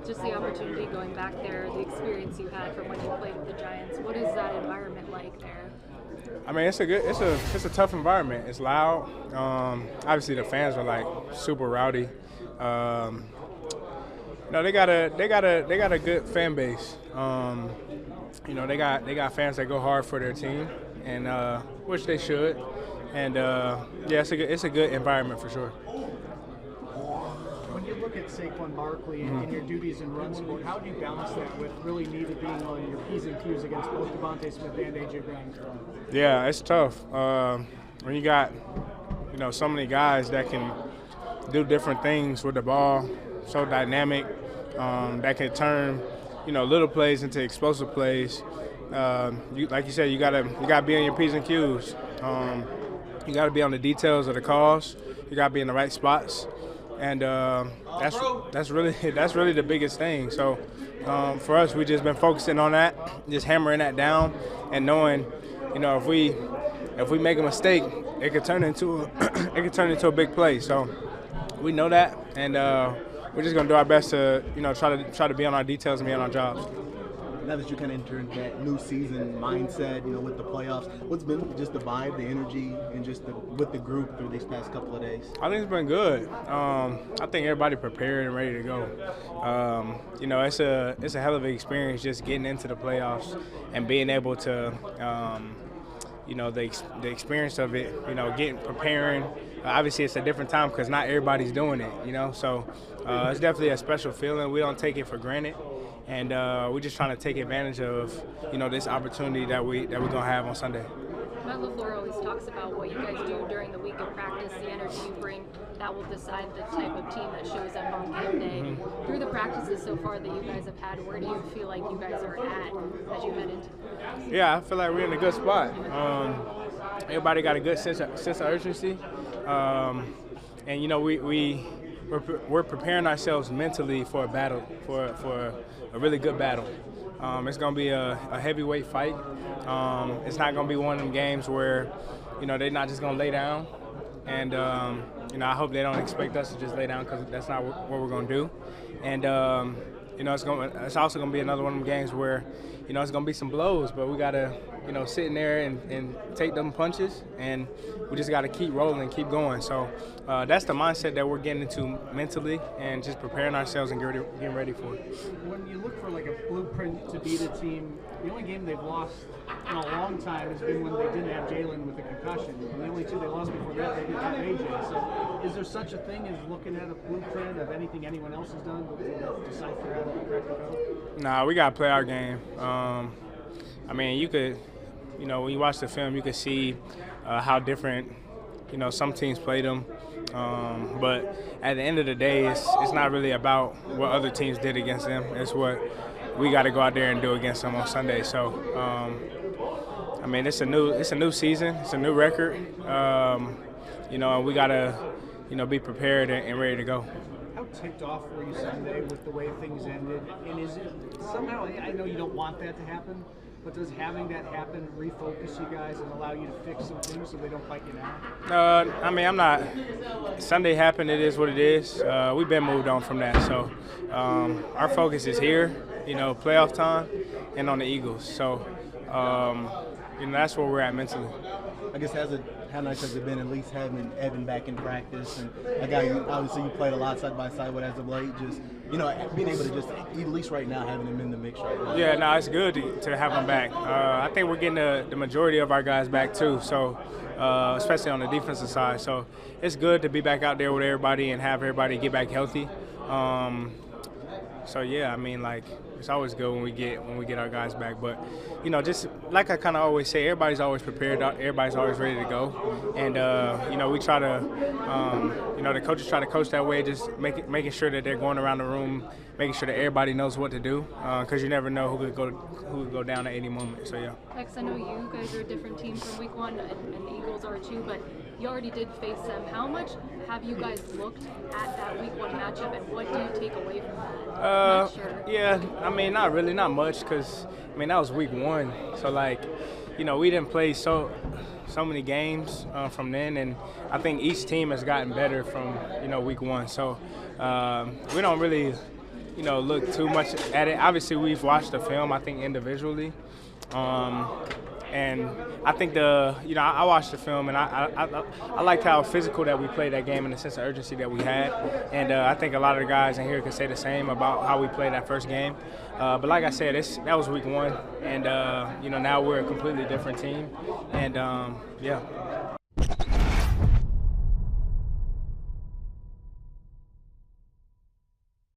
Just the opportunity going back there, the experience you had from when you played with the Giants. What is that environment like there? I mean, it's a tough environment. It's loud. Obviously, the fans are like super rowdy. They got a good fan base. They got fans that go hard for their team, and which they should. And it's a good environment for sure. When you look at Saquon Barkley and your duties in run support, how do you balance that with really needed being on your P's and Q's against both Devontae Smith and A.J. Brown? Yeah, it's tough. When you got, so many guys that can do different things with the ball, so dynamic, that can turn, little plays into explosive plays. Like you said, you gotta be on your P's and Q's. You gotta be on the details of the calls. You gotta be in the right spots. And that's really the biggest thing. So for us, we just been focusing on that, just hammering that down, and knowing, if we make a mistake, it could turn into a big play. So we know that, and we're just gonna do our best to try to be on our details and be on our jobs. Now that you kind of entered that new season mindset, with the playoffs, what's been just the vibe, the energy, and just with the group through these past couple of days? I think it's been good. I think everybody prepared and ready to go. It's a hell of an experience just getting into the playoffs and being able to, the experience of it, preparing. Obviously, it's a different time because not everybody's doing it, So it's definitely a special feeling. We don't take it for granted. And we're just trying to take advantage of, this opportunity that we're gonna have on Sunday. Matt LaFleur always talks about what you guys do during the week of practice, the energy you bring, that will decide the type of team that shows up on game day. Mm-hmm. Through the practices so far that you guys have had, where do you feel like you guys are at as you head into? Yeah, I feel like we're in a good spot. Everybody got a good sense of urgency, and we're preparing ourselves mentally for a battle, for a really good battle. It's going to be a heavyweight fight. It's not going to be one of them games where, they're not just going to lay down. And, I hope they don't expect us to just lay down because that's not what we're going to do. And, it's also going to be another one of them games where, it's going to be some blows, but we got to, sit in there and take them punches, and we just got to keep rolling and keep going. So that's the mindset that we're getting into mentally and just preparing ourselves and getting ready for it. When you look for like a blueprint to beat a team, the only game they've lost in a long time has been when they didn't have Jalen with a concussion. And the only two they lost before that, they didn't have AJ. So is there such a thing as looking at a blueprint of anything anyone else has done to decipher how to crack the code? Nah, we got to play our game. You could, when you watch the film, you could see how different, some teams played them. But at the end of the day, it's not really about what other teams did against them. It's what we got to go out there and do against them on Sunday. So, it's a new season. It's a new record. And we got to, be prepared and ready to go. How ticked off were you Sunday with the way things ended? And is it somehow, I know you don't want that to happen, but does having that happen refocus you guys and allow you to fix some things so they don't bite you now? I'm not. Sunday happened. It is what it is. We've been moved on from that. So our focus is here, playoff time, and on the Eagles. So, that's where we're at mentally. I guess how nice has it been at least having Evan back in practice, and a guy obviously you played a lot side by side with as of late, just being able to just at least right now having him in the mix right now. Yeah, no, it's good to have him back. I think we're getting the majority of our guys back too, so especially on the defensive side. So it's good to be back out there with everybody and have everybody get back healthy. It's always good when we get our guys back. But just like I kind of always say, everybody's always prepared. Everybody's always ready to go. And we try to, the coaches try to coach that way, just making sure that they're going around the room, making sure that everybody knows what to do, because you never know who could go down at any moment. So yeah. Lex, I know you guys are a different team from Week 1, and the Eagles are too, but you already did face them. How much have you guys looked at that Week 1 matchup, and what do you take away from that? Not sure. Yeah, not really, not much, because that was Week 1. So we didn't play so many games from then, and I think each team has gotten better from Week 1. So we don't really you know, look too much at it. Obviously, we've watched the film, I think, individually. And I think I watched the film, and I liked how physical that we played that game and the sense of urgency that we had. And I think a lot of the guys in here can say the same about how we played that first game. But like I said, that was week 1, and now we're a completely different team. And yeah.